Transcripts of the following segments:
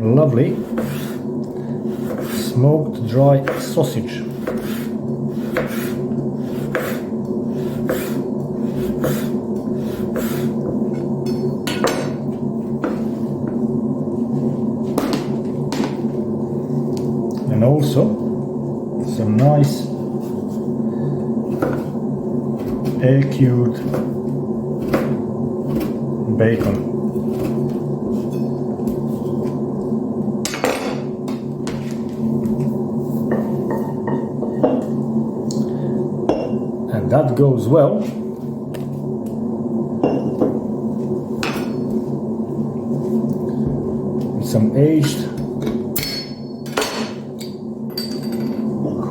Lovely smoked dry sausage. And also some nice air-cured bacon. And that goes well with some aged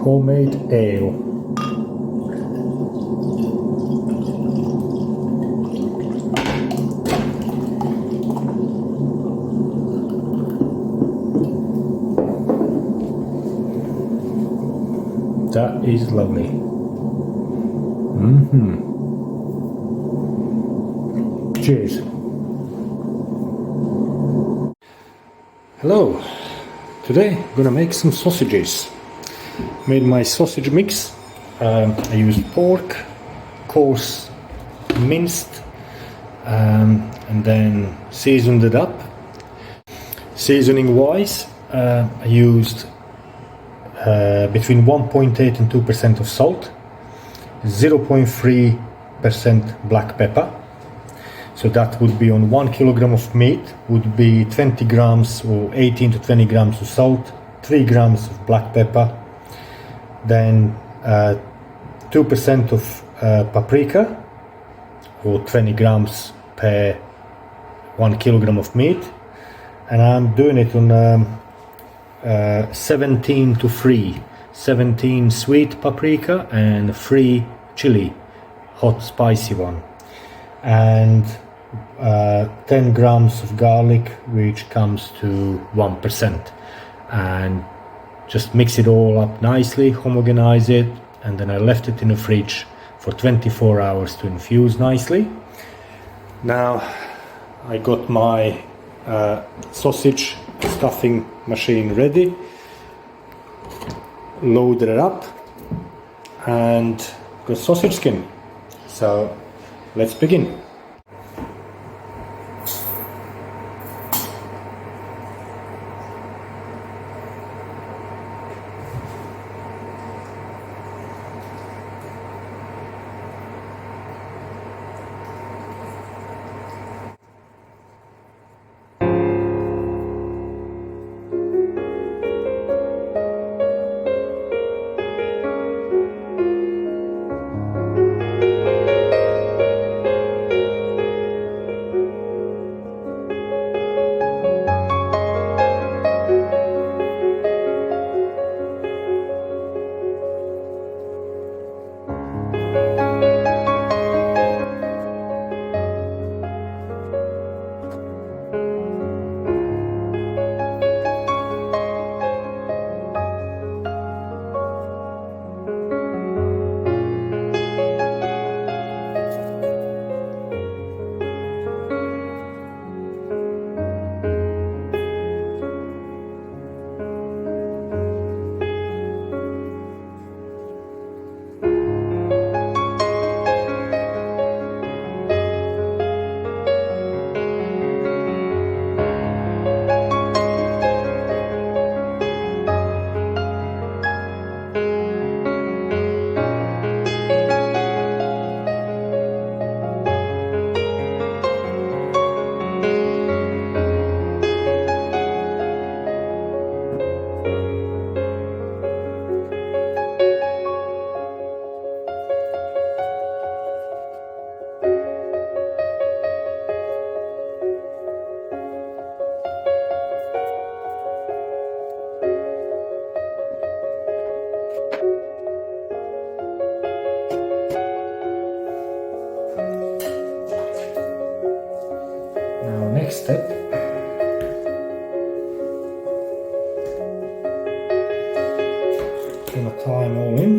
homemade ale. That is lovely. Cheers. Hello. Today I'm gonna make some sausages. Made my sausage mix. I used pork, coarse minced, and then seasoned it up. Seasoning wise, I used between 1.8 and 2% of salt, 0.3% black pepper. So that would be on 1 kilogram of meat, would be 20 grams or 18 to 20 grams of salt, 3 grams of black pepper, then 2% of paprika, or 20 grams per 1 kilogram of meat. And I'm doing it on 17 to 3, 17 sweet paprika and 3 chili, hot spicy one, and 10 grams of garlic, which comes to 1%, and just mix it all up nicely, homogenize it, and then I left it in the fridge for 24 hours to infuse nicely. Now I got my sausage stuffing machine ready, loaded it up, and got sausage skin. So let's begin. Next step, gonna tie them all in.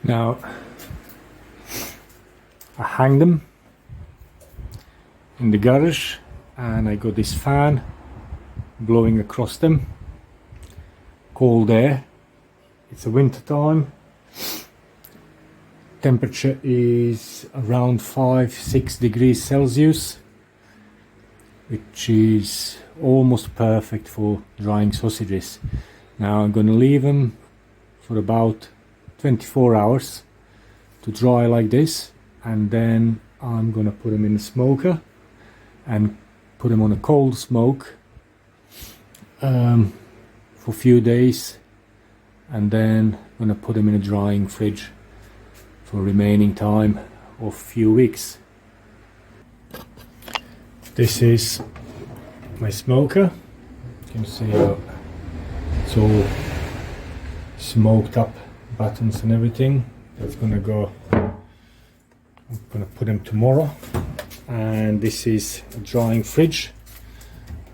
Now I hang them in the garage, and I got this fan blowing across them, cold air. It's a winter time, temperature is around 5-6 degrees Celsius, which is almost perfect for drying sausages. Now I'm gonna leave them for about 24 hours to dry like this, and then I'm gonna put them in the smoker and put them on a cold smoke for a few days, and then I'm gonna put them in a drying fridge for remaining time of a few weeks. This is my smoker. You can see how it's all smoked up, buttons and everything. That's gonna go, I'm gonna put them tomorrow. And this is a drying fridge.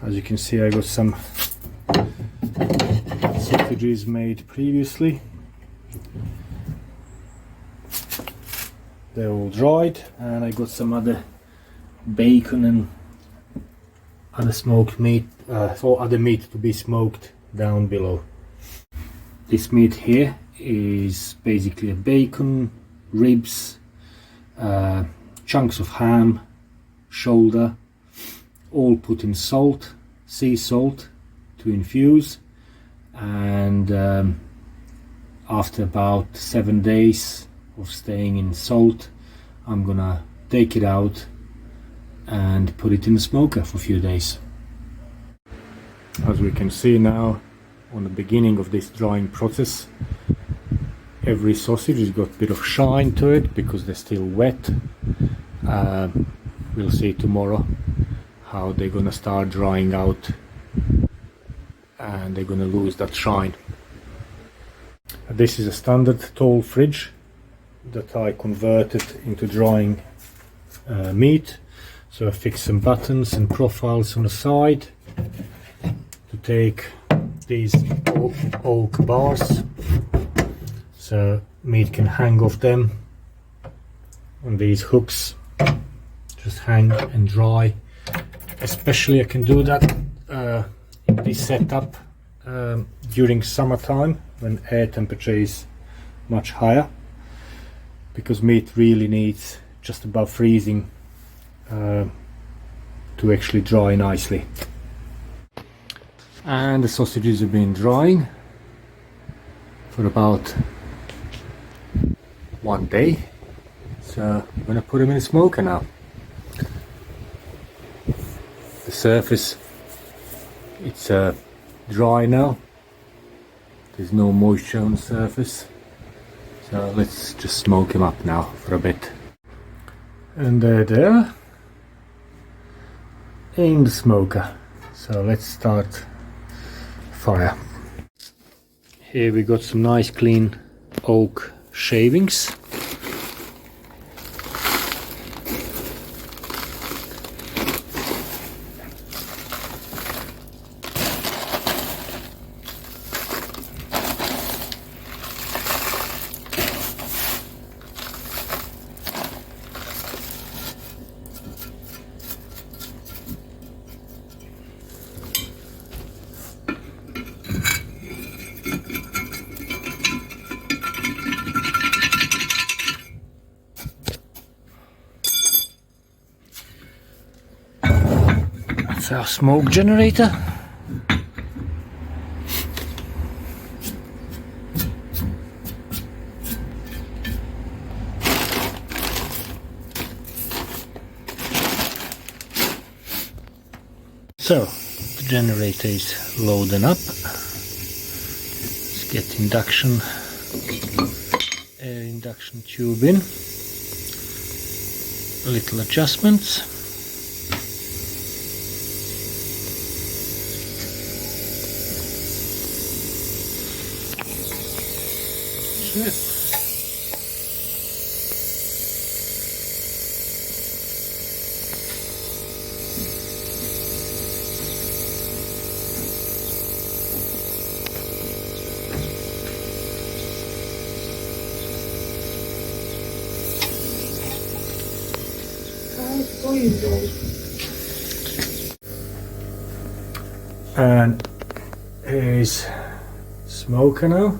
As you can see, I got some sausages made previously. They're all dried, and I got some other bacon and other smoked meat, or other meat to be smoked down below. This meat here is basically a bacon, ribs, chunks of ham, shoulder, all put in salt, sea salt to infuse, and after about 7 days of staying in salt, I'm gonna take it out and put it in the smoker for a few days. As we can see now, on the beginning of this drying process, every sausage has got a bit of shine to it because they're still wet. We'll see tomorrow how they're gonna start drying out and they're gonna lose that shine. This is a standard tall fridge that I converted into drying meat. So I fixed some buttons and profiles on the side to take these oak bars, so meat can hang off them on these hooks, just hang and dry. Especially I can do that in this setup during summertime when air temperature is much higher, because meat really needs just above freezing to actually dry nicely. And the sausages have been drying for about 1 day, so I'm gonna put them in the smoker now. The surface, it's dry now, there's no moisture on the surface, so let's just smoke them up now for a bit. And they're there in the smoker, so let's start fire. Here we got some nice clean oak shavings. That's our smoke generator. So the generator is loading up. Let's get air induction tube in. Little adjustments. That's it. And here's smoker now.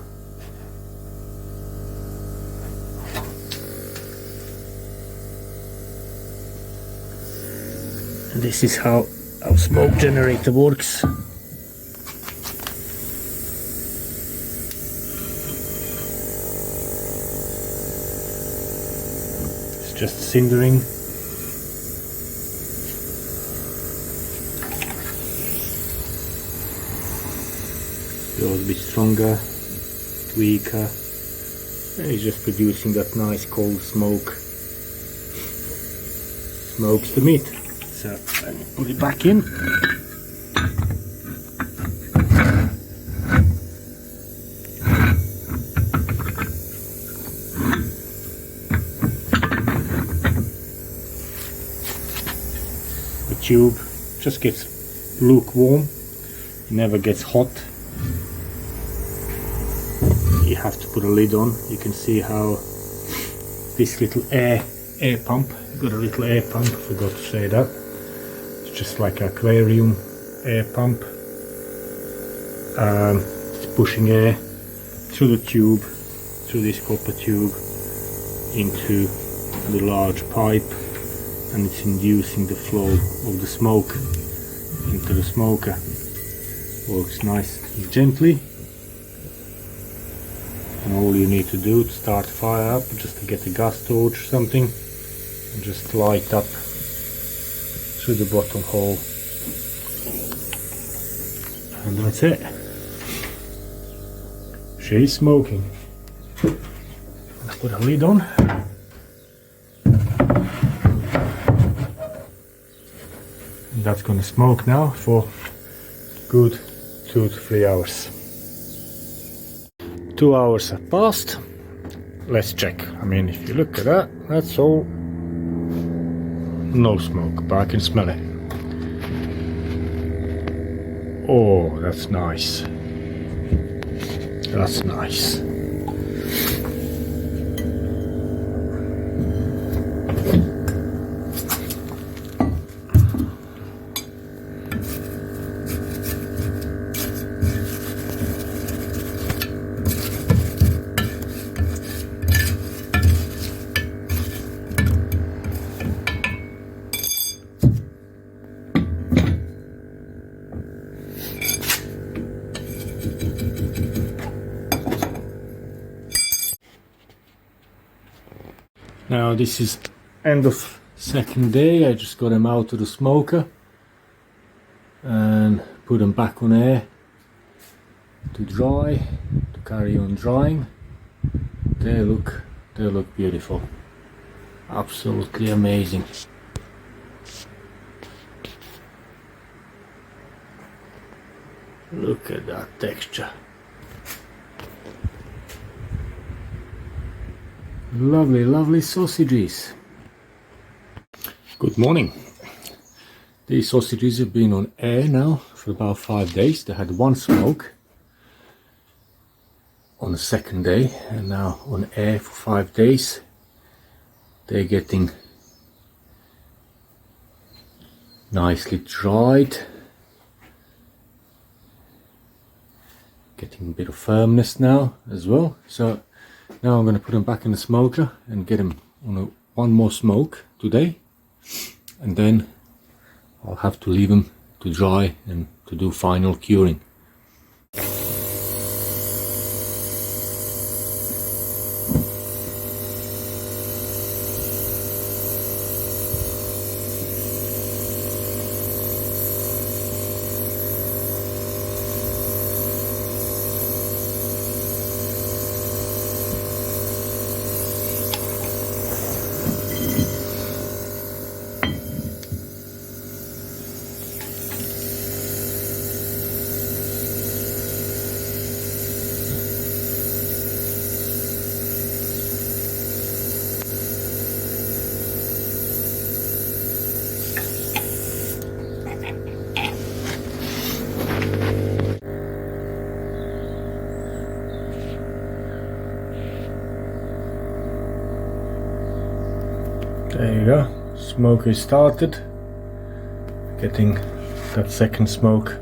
And this is how our smoke generator works. It's just cindering. Goes a bit stronger, weaker, and it's just producing that nice cold smoke. Smokes the meat. So let me put it back in. The tube just gets lukewarm, it never gets hot. You have to put a lid on. You can see how this little air pump, got a little air pump, forgot to say that. It's just like an aquarium air pump. It's pushing air through the tube, through this copper tube into the large pipe, and it's inducing the flow of the smoke into the smoker. Works nice and gently. And all you need to do to start fire up, just to get a gas torch or something, and just light up through the bottom hole, and that's it. She's smoking. Let's put a lid on. And that's gonna smoke now for good 2 to 3 hours. 2 hours have passed. Let's check. I mean, if you look at that, that's all no smoke, but I can smell it. Oh, that's nice. That's nice. Now this is end of second day. I just got them out of the smoker and put them back on air to dry, to carry on drying. They look beautiful. Absolutely amazing. Look at that texture. Lovely, lovely sausages. Good morning. These sausages have been on air now for about 5 days. They had one smoke on the second day, and now on air for 5 days. They're getting nicely dried, getting a bit of firmness now as well. So now I'm going to put them back in the smoker and get them on one more smoke today, and then I'll have to leave them to dry and to do final curing. There you go, smoke is started. Getting that second smoke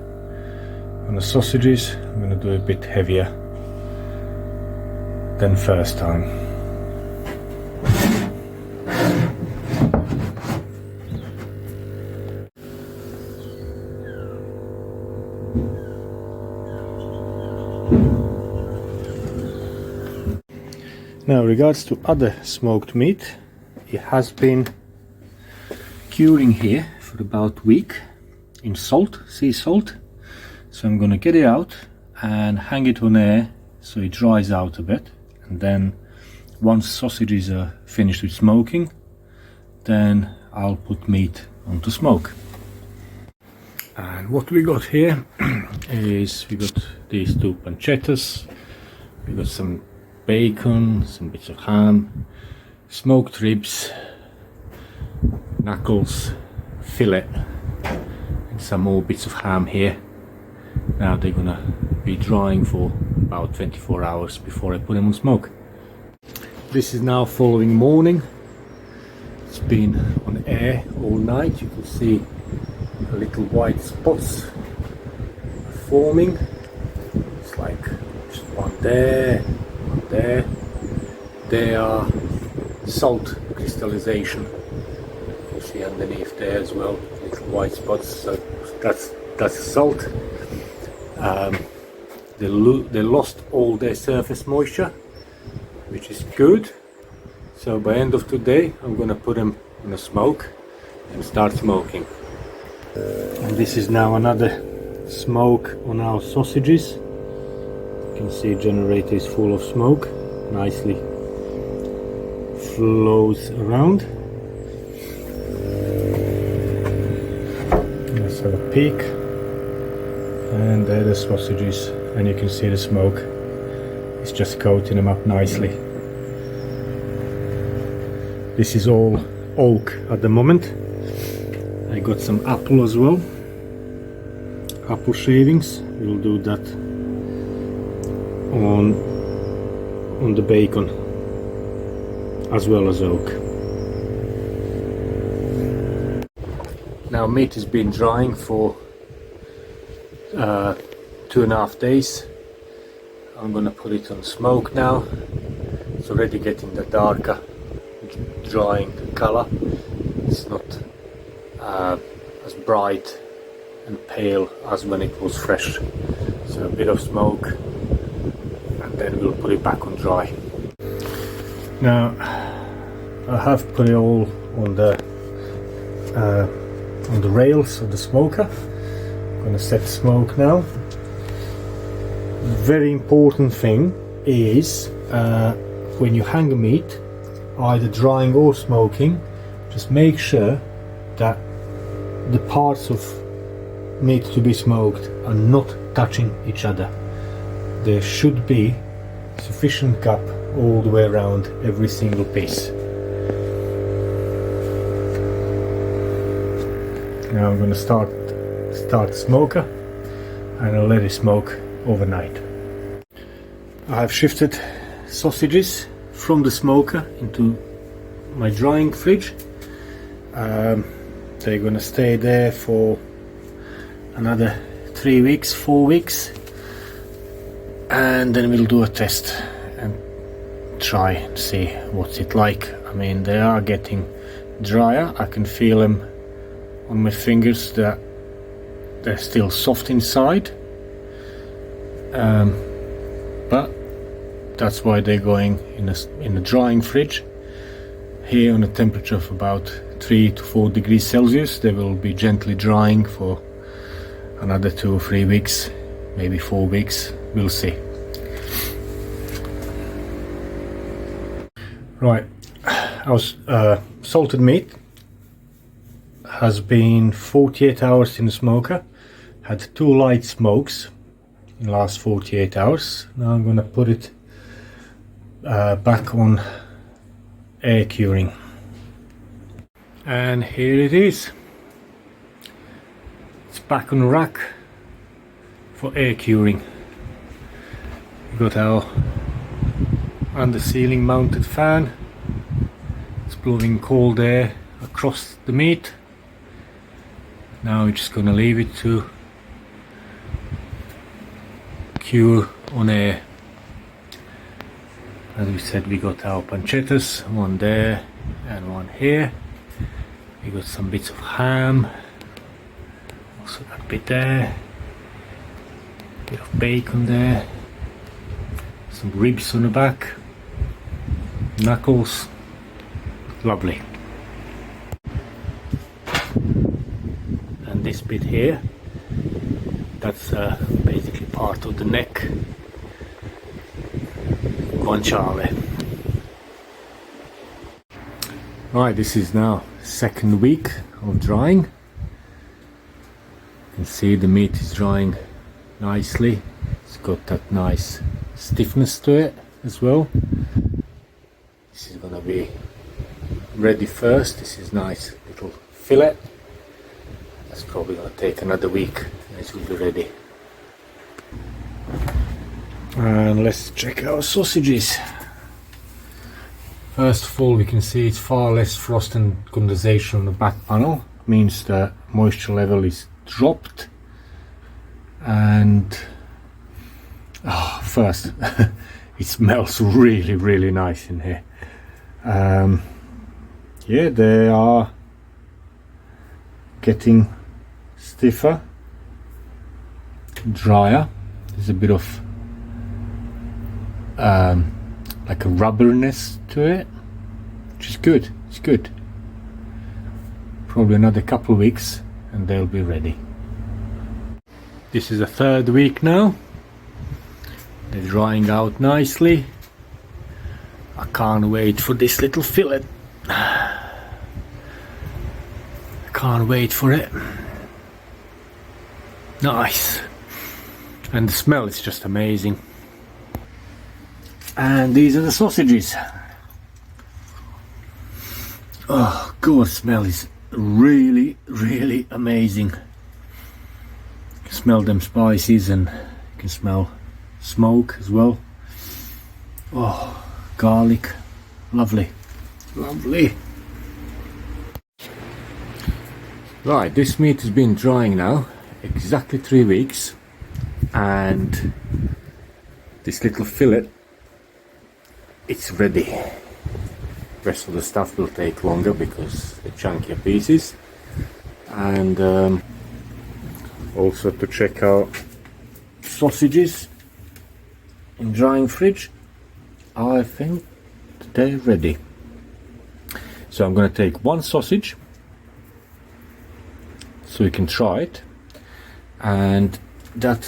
on the sausages. I'm going to do a bit heavier than first time. Now, regards to other smoked meat, it has been curing here for about a week in salt, sea salt. So I'm gonna get it out and hang it on air so it dries out a bit, and then once sausages are finished with smoking, then I'll put meat onto smoke. And what we got here is we got these two pancettas, we got some bacon, some bits of ham, smoked ribs, knuckles, fillet, and some more bits of ham here. Now they're gonna be drying for about 24 hours before I put them on smoke. This is now following morning. It's been on air all night. You can see a little white spots forming. It's like just one there, one there. They are salt crystallization. You see underneath there as well, little white spots. So that's salt. They lost all their surface moisture, which is good. So by end of today, I'm gonna put them in a smoke and start smoking. And this is now another smoke on our sausages. You can see generator is full of smoke, nicely flows around. Let's have a peek. And there are the sausages, and you can see the smoke. It's just coating them up nicely. This is all oak at the moment. I got some apple as well. Apple shavings. We'll do that on the bacon as well as oak. Now meat has been drying for 2.5 days. I'm gonna put it on smoke now. It's already getting the darker drying color. It's not as bright and pale as when it was fresh. So a bit of smoke, and then we'll put it back on dry. Now I have put it all on the rails of the smoker. I'm gonna set smoke now. Very important thing is when you hang meat, either drying or smoking, just make sure that the parts of meat to be smoked are not touching each other. There should be sufficient gap all the way around every single piece. Now I'm going to start the smoker, and I'll let it smoke overnight. I have shifted sausages from the smoker into my drying fridge. They're going to stay there for another 3 weeks, 4 weeks, and then we'll do a test and try and see what's it like. I mean, they are getting drier. I can feel them on my fingers that they're still soft inside, but that's why they're going in a drying fridge. Here on a temperature of about 3 to 4 degrees Celsius, they will be gently drying for another 2 or 3 weeks, maybe 4 weeks, we'll see. Right, our salted meat has been 48 hours in the smoker, had 2 light smokes in the last 48 hours. Now I'm gonna put it back on air curing. And here it is. It's back on rack for air curing. We've got our under ceiling mounted fan. It's blowing cold air across the meat. Now we're just gonna leave it to cure on air. As we said, we got our pancettas, one there and one here. We got some bits of ham, also that bit there, bit of bacon there, some ribs on the back, knuckles, lovely. And this bit here, that's basically part of the neck, guanciale. Right, this is now second week of drying. You can see the meat is drying nicely. It's got that nice stiffness to it as well. This is gonna be ready first. This is nice little fillet. That's probably gonna take another week and this will be ready. And let's check our sausages. First of all, we can see it's far less frost and condensation on the back panel. Means the moisture level is dropped. And first, it smells really nice in here. Yeah, they are getting stiffer, drier. There's a bit of like a rubberness to it, which is good. It's good. Probably another couple of weeks and they'll be ready. This is the third week now. They're drying out nicely. I can't wait for this little fillet. I can't wait for it. Nice. And the smell is just amazing. And these are the sausages. Oh god, smell is really amazing. You can smell them spices and you can smell smoke as well. Oh, garlic, lovely. Right, this meat has been drying now exactly 3 weeks, and this little fillet, it's ready. Rest of the stuff will take longer because they're chunkier pieces. And also to check out sausages in drying fridge, I think they're ready. So I'm going to take one sausage so you can try it, and that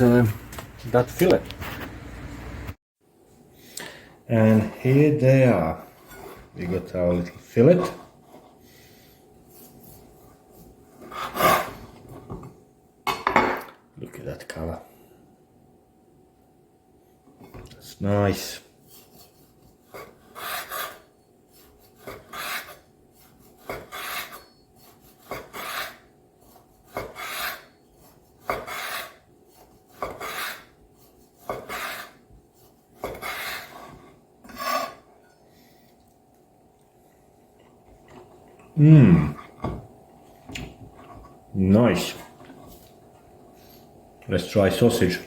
fillet. And here they are. We got our little fillet. Look at that color. That's nice. Nice. Let's try sausage.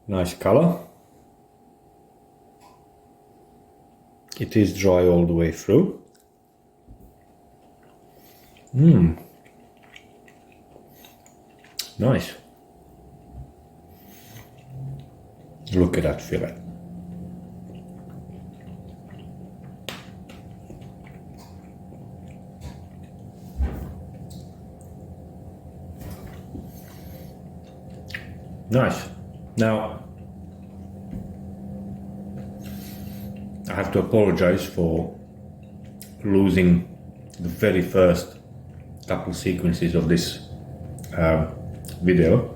Nice color. It is dry all the way through. Nice. Look at that fillet. Nice. Now, I have to apologize for losing the very first couple sequences of this video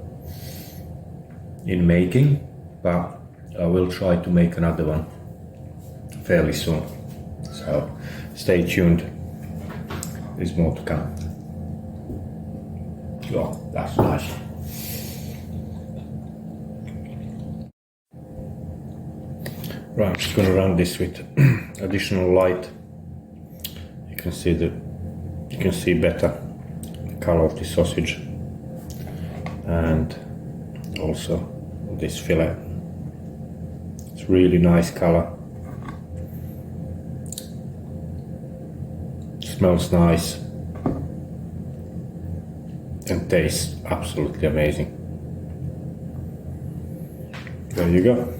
in making, but I will try to make another one fairly soon. So stay tuned. There's more to come. Oh, that's nice. Right, I'm just going to run this with additional light. You can see better the color of the sausage and also this fillet. It's really nice color. Smells nice and tastes absolutely amazing. There you go.